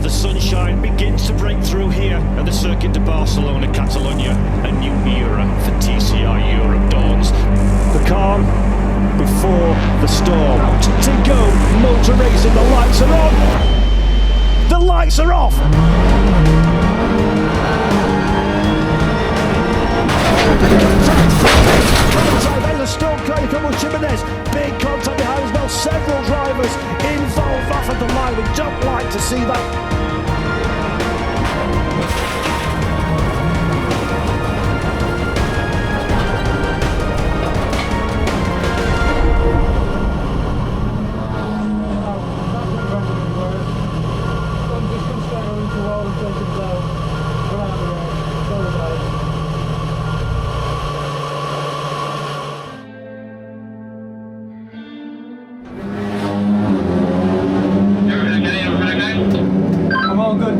The sunshine begins to break through here at the Circuit de Barcelona-Catalunya. A new era for TCR Europe dawns. The calm before the storm. To go, motor racing, the lights are on! The lights are off! There's a storm coming from Chimneys. Big contact behind as well. Several drivers involved off at the line. We don't like to see that.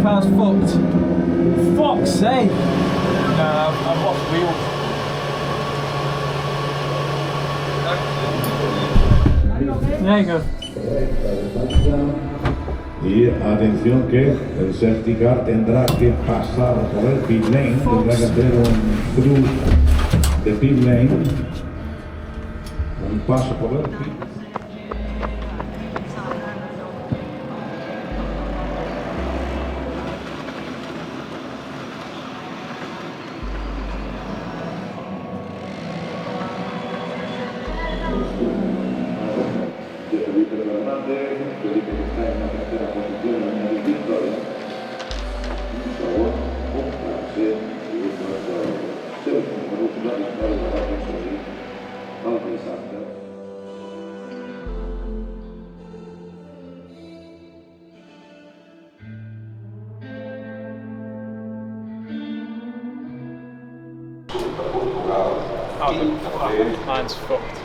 Car's fucked. Fuck's sake! I've lost wheels. There you go. Y atención que el safety car tendrá que pasar por el pit lane, tendrá que hacer un through de pit lane, un paso por el pit. Felipe que está en la tercera posición en la victoria. Un sabor con placer y nuestro segundo la victoria de la victoria. Vamos a pensar. Oh, mine's fucked.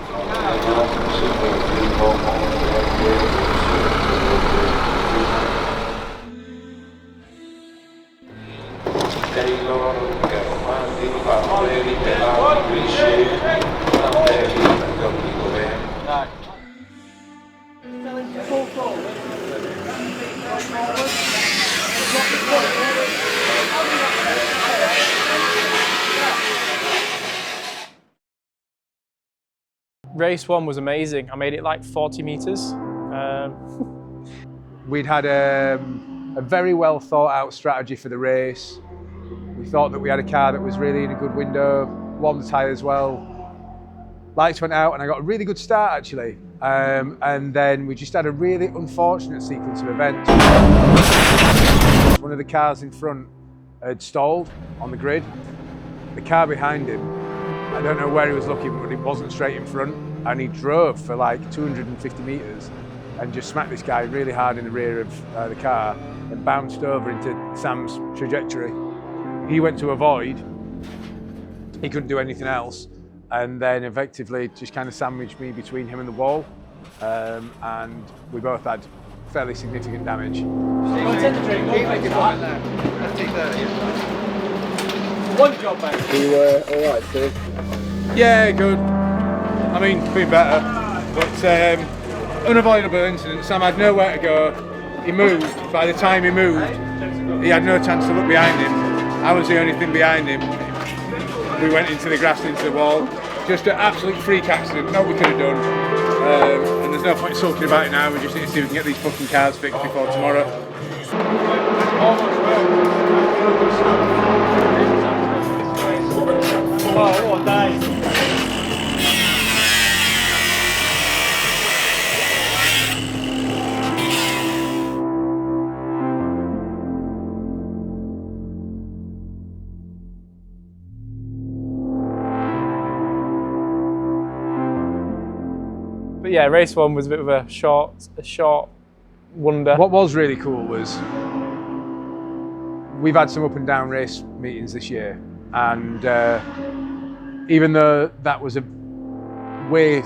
Race one was amazing. I made it like 40 metres. We'd had a very well thought out strategy for the race. We thought that we had a car that was really in a good window, warmed the tyres well. Lights went out and I got a really good start actually. And then we just had a really unfortunate sequence of events. One of the cars in front had stalled on the grid. The car behind him, I don't know where he was looking, but it wasn't straight in front. And he drove for like 250 metres and just smacked this guy really hard in the rear of the car and bounced over into Sam's trajectory. He went to avoid, he couldn't do anything else, and then effectively just kind of sandwiched me between him and the wall, and we both had fairly significant damage. One job, mate. You were alright, too? Yeah, good. I mean, been better, but unavoidable incident. Sam had nowhere to go. He moved. By the time he moved, he had no chance to look behind him. I was the only thing behind him. We went into the grass and into the wall. Just an absolute freak accident. Not what we could have done. And there's no point talking about it now. We just need to see if we can get these fucking cars fixed before tomorrow. Oh, what a day. But yeah, race one was a bit of a short wonder. What was really cool was we've had some up and down race meetings this year, and even though that was a way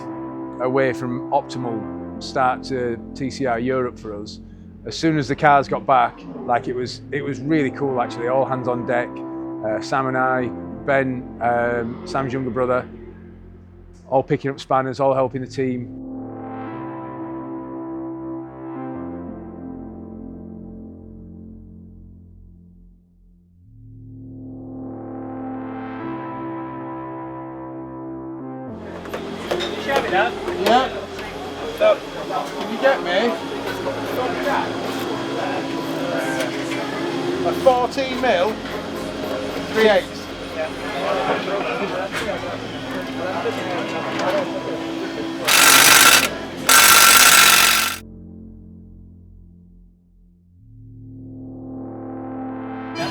away from optimal start to TCR Europe for us, as soon as the cars got back, like it was really cool actually. All hands on deck. Sam and I, Ben, Sam's younger brother, all picking up spanners, all helping the team. Did you get me? A 14 mil, 3/8.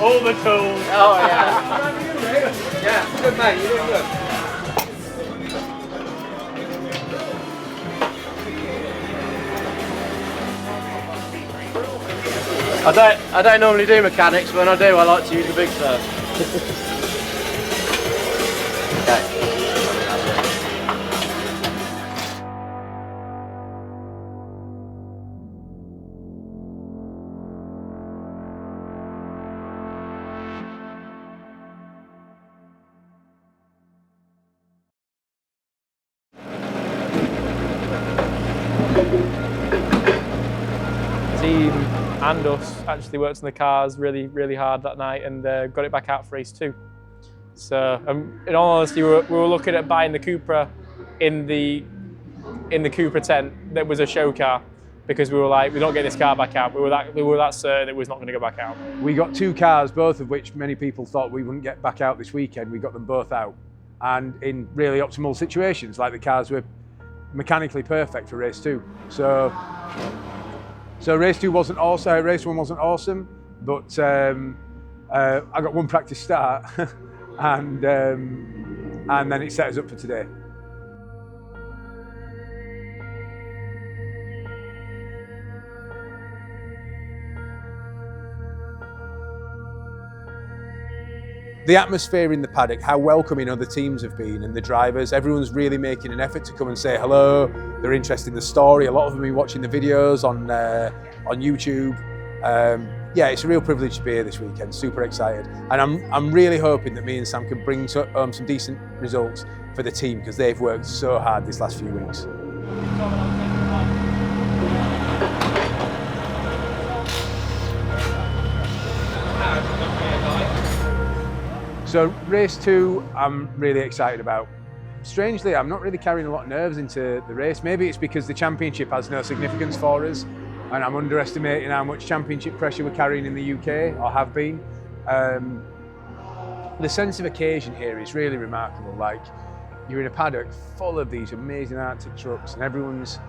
All the tools. Oh yeah. Yeah, good mate, you're doing good. I don't normally do mechanics, but when I do, I like to use the big stuff. Okay. Team and us actually worked on the cars really hard that night and got it back out for race 2. So in all honesty, we were looking at buying the Cupra in the Cupra tent that was a show car, because we were like, we don't get this car back out. We were that certain it was not going to go back out. We got 2 cars, both of which many people thought we wouldn't get back out this weekend. We got them both out, and in really optimal situations, like the cars were mechanically perfect for race 2. So race 2 wasn't awesome, race 1 wasn't awesome, but I got 1 practice start and then it set us up for today. The atmosphere in the paddock, how welcoming other teams have been and the drivers, everyone's really making an effort to come and say hello. They're interested in the story. A lot of them have been watching the videos on YouTube. Yeah, it's a real privilege to be here this weekend, super excited. And I'm really hoping that me and Sam can bring some decent results for the team, because they've worked so hard this last few weeks. So race 2, I'm really excited about. Strangely, I'm not really carrying a lot of nerves into the race. Maybe it's because the championship has no significance for us, and I'm underestimating how much championship pressure we're carrying in the UK, or have been. The sense of occasion here is really remarkable. Like, you're in a paddock full of these amazing Arctic trucks, and everyone's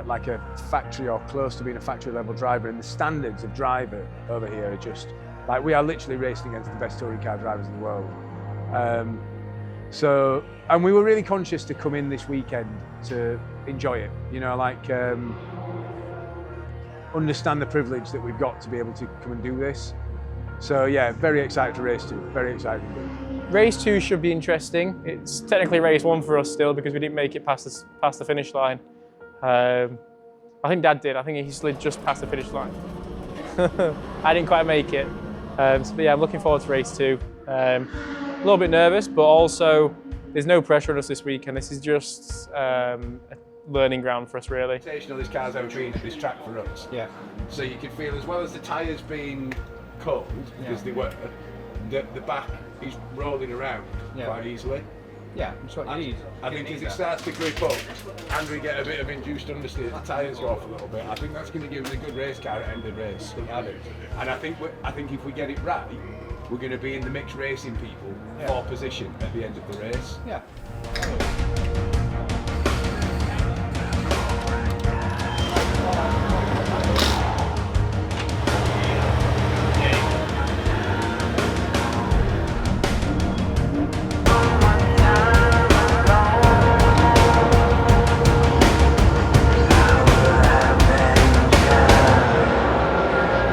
like a factory or close to being a factory level driver, and the standards of driver over here are just, like, we are literally racing against the best touring car drivers in the world. And we were really conscious to come in this weekend to enjoy it, you know, like understand the privilege that we've got to be able to come and do this. So yeah, very excited for race 2, very excited. Race 2 should be interesting. It's technically race 1 for us still, because we didn't make it past the finish line. I think Dad did. I think he slid just past the finish line. I didn't quite make it. So yeah, I'm looking forward to race 2. A little bit nervous, but also there's no pressure on us this weekend. This is just a learning ground for us, really. This car's out being at this track for us. Yeah. So you can feel, as well as the tyres being cold, because they were, the back is rolling around quite easily. Yeah, that's what you need. I think as it starts to grip up and we get a bit of induced understeer, the tyres go off a little bit. I think that's going to give us a good race car at the end of the race. And I think if we get it right, we're going to be in the mixed racing people for position at the end of the race. Yeah.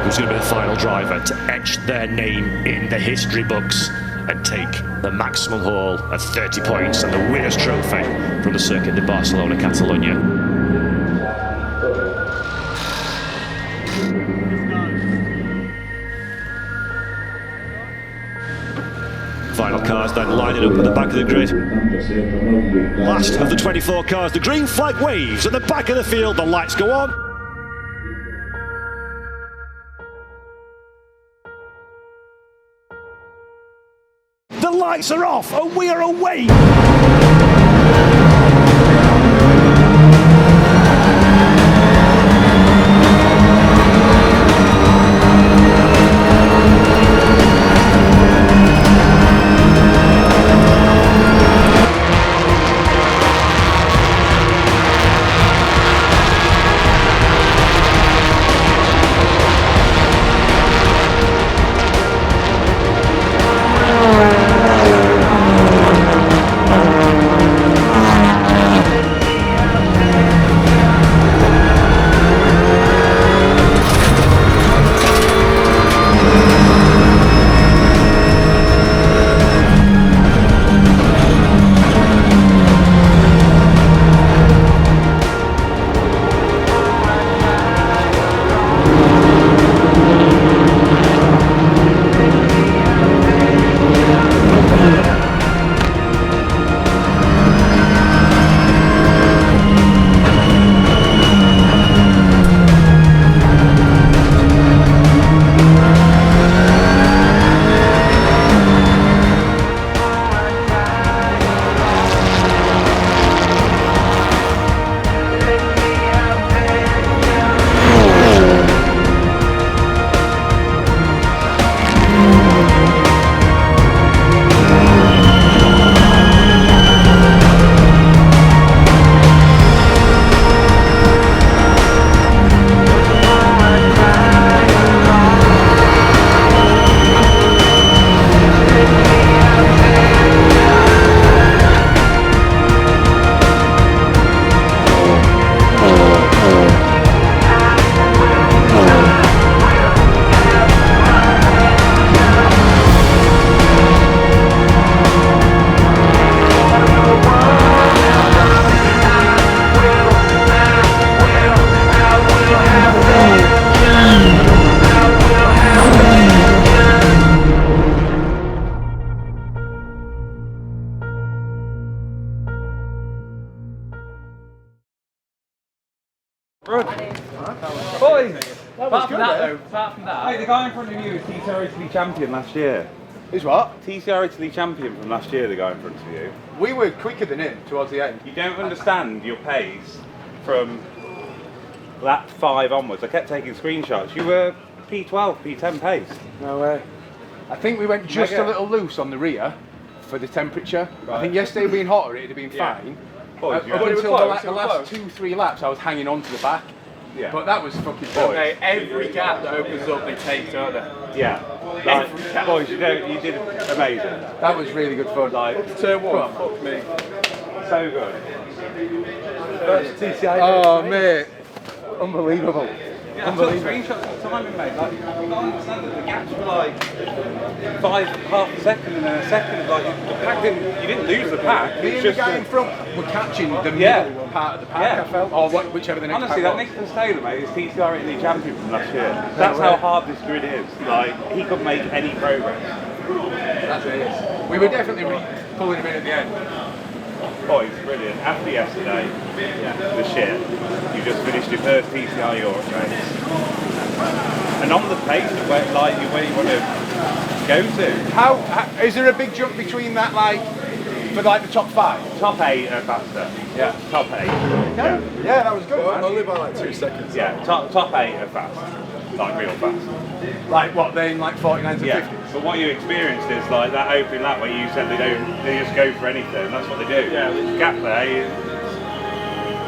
Who's going to be the final driver to etch their name in the history books and take the maximum haul of 30 points and the winner's trophy from the Circuit de Barcelona-Catalunya. Final cars then lining up at the back of the grid. Last of the 24 cars, the green flag waves at the back of the field, the lights go on. The lights are off and we are away. Boys, Apart from that, though, apart from that, hey, the guy in front of you is TCR Italy champion last year. Is what? TCR Italy champion from last year, the guy in front of you. We were quicker than him towards the end. You don't understand your pace from lap 5 onwards. I kept taking screenshots. You were P12, P10 pace. No way. I think we went just Mega. a little loose on the rear for the temperature. I think yesterday being hotter, it'd have been fine. Boys, Up you had- until the last 2-3 laps, I was hanging on to the back. Yeah. But that was fucking Boys. mate, every gap that opens up, they take, don't they? Yeah. Like, boys, you did amazing. That was really good fun. Like, Turn one, fuck me. so good. First TCR. Oh, mate. Unbelievable. Yeah, I took screenshots of the timing, mate. Like, you don't understand that the gaps were like half a second and then a second. Like, the pack you didn't lose the pack. Me It's and the just guy in front were catching the Yeah. middle part of the pack, Yeah. I felt. Or whichever the next honestly, pack that was. Nicholas Taylor, mate, is TCR Italy champion from last year. That's how hard this grid is. Like, he couldn't make any progress. That's it. We were definitely pulling him in at the end. Boys, brilliant. After yesterday, the shit, you just finished your first TCR Europe race. And on the pace of where you want to go to. How is there a big jump between that, like, for like the top 5? Top 8 are faster. Yeah. Top 8. Yeah. Yeah, that was good, man. Only by like 2 seconds. Yeah, top 8 are fast. Like, real fast. Like what, then like 49 to Yeah. 50? But what you experienced is like that opening lap where you said they just go for anything. That's what they do. Yeah. There's a gap there.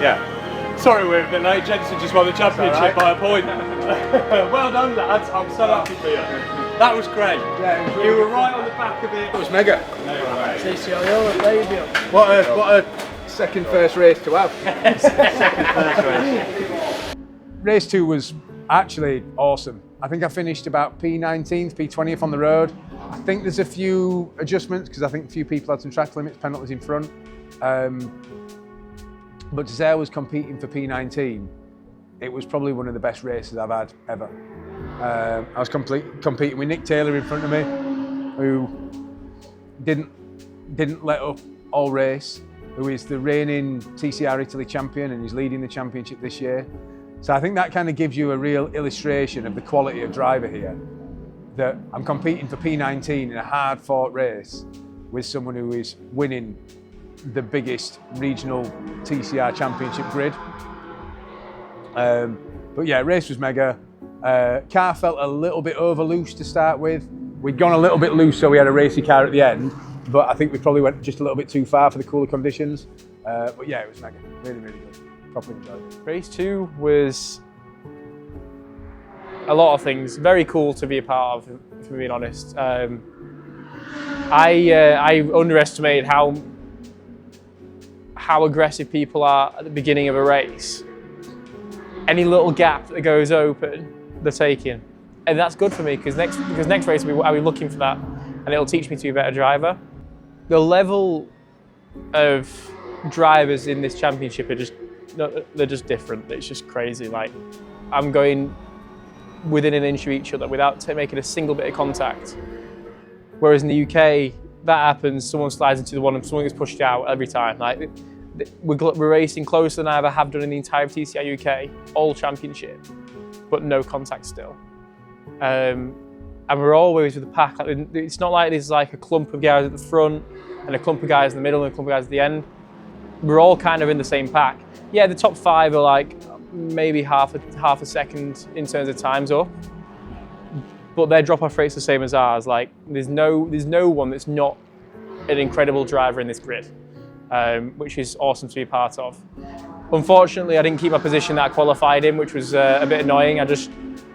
Yeah. Sorry, we're a bit late. Jensen just won the championship by a point. Well done, lads. I'm so happy for you. That was great. Yeah, it was You really were right on the back of it. It was mega. TCR Europe, Laidlaw. What a second first race to have. Race 2 was actually awesome. I think I finished about P19th, P20th on the road. I think there's a few adjustments because I think a few people had some track limits, penalties in front. But TCR was competing for P19. It was probably one of the best races I've had ever. I was competing with Nick Taylor in front of me, who didn't let up all race, who is the reigning TCR Italy champion and is leading the championship this year. So I think that kind of gives you a real illustration of the quality of driver here, that I'm competing for P19 in a hard-fought race with someone who is winning the biggest regional TCR championship grid. But yeah, race was mega. Car felt a little bit over loose to start with. We'd gone a little bit loose, so we had a racy car at the end, but I think we probably went just a little bit too far for the cooler conditions. But yeah, it was mega, really, really good. Properly enjoyed it. Race 2 was a lot of things. Very cool to be a part of, if I'm being honest. I underestimated how aggressive people are at the beginning of a race. Any little gap that goes open, they're taking. And that's good for me because next race I'll be looking for that and it'll teach me to be a better driver. The level of drivers in this championship they're just different. It's just crazy. Like, I'm going within an inch of each other without making a single bit of contact. Whereas in the UK, that happens, someone slides into the one and someone gets pushed out every time. Like, we're racing closer than I ever have done in the entire TCR UK, all championship, but no contact still. And we're always with the pack. Like, it's not like there's like a clump of guys at the front and a clump of guys in the middle and a clump of guys at the end. We're all kind of in the same pack. Yeah, the top 5 are like maybe half a second in terms of times up, but their drop-off rate's the same as ours. Like, there's no one that's not an incredible driver in this grid, which is awesome to be part of. Unfortunately, I didn't keep my position that I qualified in, which was a bit annoying. I just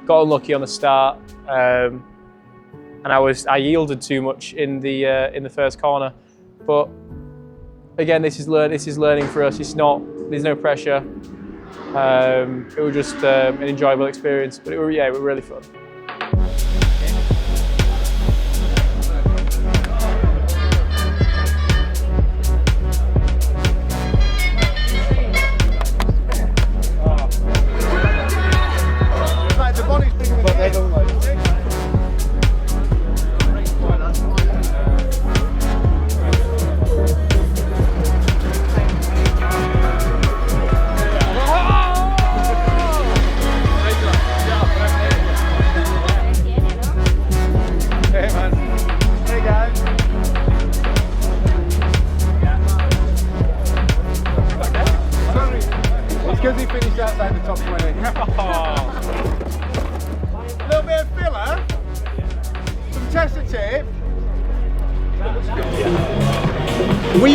got unlucky on the start, and I yielded too much in the first corner. But again, this is learning for us. There's no pressure. It was just an enjoyable experience, but it was really fun.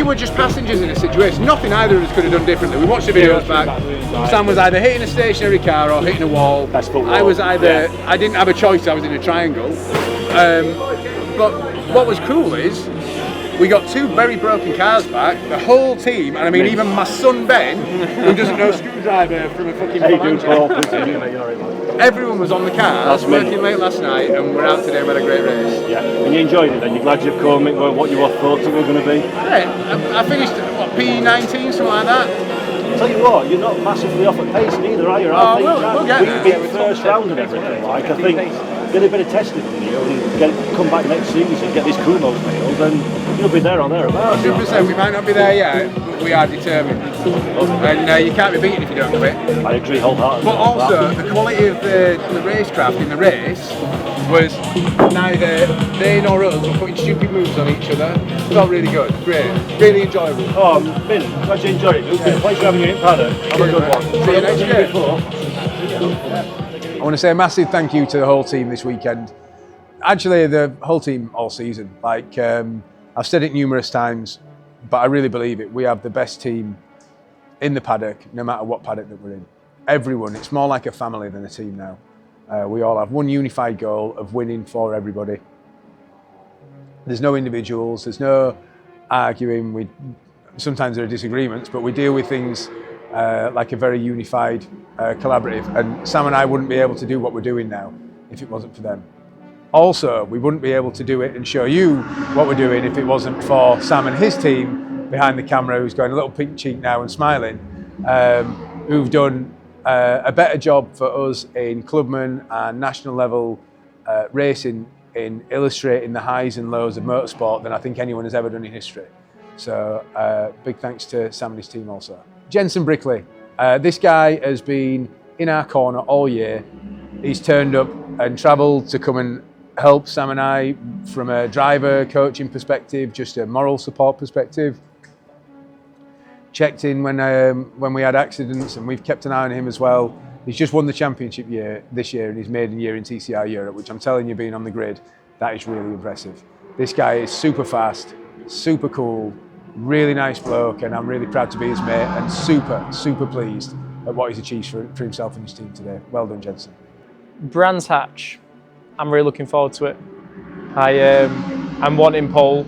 were just passengers in a situation. Nothing either of us could have done differently. We watched the videos back. Sam was either hitting a stationary car or hitting a wall. I was either, I didn't have a choice, I was in a triangle. But what was cool is, we got 2 very broken cars back, the whole team, and I mean even my son Ben, who doesn't know screwdriver from a fucking everyone was on the cars, working late last night, and we're out today and we had a great race. Yeah, and you enjoyed it then? You're glad you've come, what you thought it were going to be? Yeah, I finished, what, P19, something like that? Tell you what, you're not massively off at pace neither, are you? We'll get there. We beat first round and everything, like, I think get a bit of testing in you and come back next season, get this Kumos nailed, and you'll be there or thereabouts. 100%, we might not be there yet, but we are determined. And you can't be beaten if you don't quit. I agree wholeheartedly. But also, the quality of the racecraft in the race was neither they nor us were putting stupid moves on each other. It felt really good, great, really enjoyable. Oh, Vin, glad you enjoyed it. It's been a pleasure having you in Paddock. Have a good one. See you next year. I want to say a massive thank you to the whole team this weekend. Actually, the whole team all season. Like, I've said it numerous times, but I really believe it. We have the best team in the paddock, no matter what paddock that we're in. Everyone, it's more like a family than a team now. We all have one unified goal of winning for everybody. There's no individuals, there's no arguing. Sometimes there are disagreements, but we deal with things like a very unified, collaborative. And Sam and I wouldn't be able to do what we're doing now if it wasn't for them. Also, we wouldn't be able to do it and show you what we're doing if it wasn't for Sam and his team behind the camera, who's going a little pink cheek now and smiling, who've done a better job for us in clubman and national level racing, in illustrating the highs and lows of motorsport than I think anyone has ever done in history. So big thanks to Sam and his team also. Jensen Brickley, this guy has been in our corner all year. He's turned up and travelled to come and help Sam and I from a driver coaching perspective, just a moral support perspective. Checked in when we had accidents, and we've kept an eye on him as well. He's just won the championship this year in his maiden year in TCR Europe, which I'm telling you, being on the grid, that is really impressive. This guy is super fast, super cool, really nice bloke, and I'm really proud to be his mate and super pleased at what he's achieved for himself and his team today. Well done, Jensen. Brands Hatch, I'm really looking forward to it. I'm wanting pole,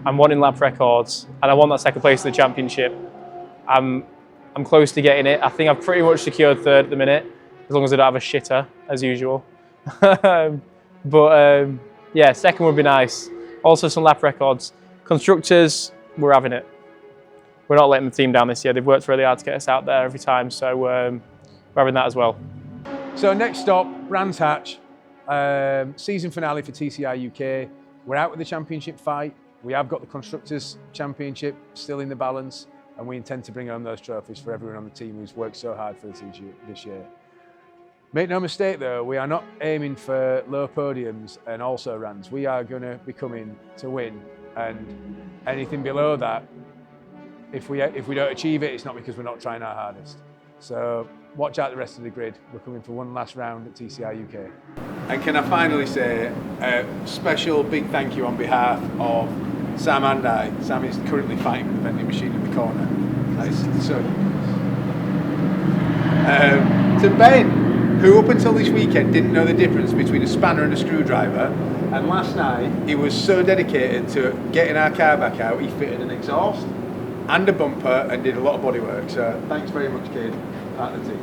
I'm wanting lap records, and I want that second place in the championship. I'm close to getting it. I think I've pretty much secured third at the minute, as long as I don't have a shitter, as usual. Yeah, second would be nice. Also some lap records. Constructors, we're having it. We're not letting the team down this year. They've worked really hard to get us out there every time, so we're having that as well. So next stop, Brands Hatch, season finale for TCR UK. We're out with the championship fight. We have got the Constructors' Championship still in the balance, and we intend to bring home those trophies for everyone on the team who's worked so hard for this year. Make no mistake though, we are not aiming for low podiums and also runs. We are going to be coming to win, and anything below that, if we don't achieve it, it's not because we're not trying our hardest. So watch out the rest of the grid. We're coming for one last round at TCR UK. And can I finally say a special big thank you on behalf of Sam and I. Sam is currently fighting with the vending machine in the corner. To Ben, who up until this weekend didn't know the difference between a spanner and a screwdriver, and last night he was so dedicated to getting our car back out, he fitted an exhaust and a bumper and did a lot of bodywork. So thanks very much, kid, part of the team.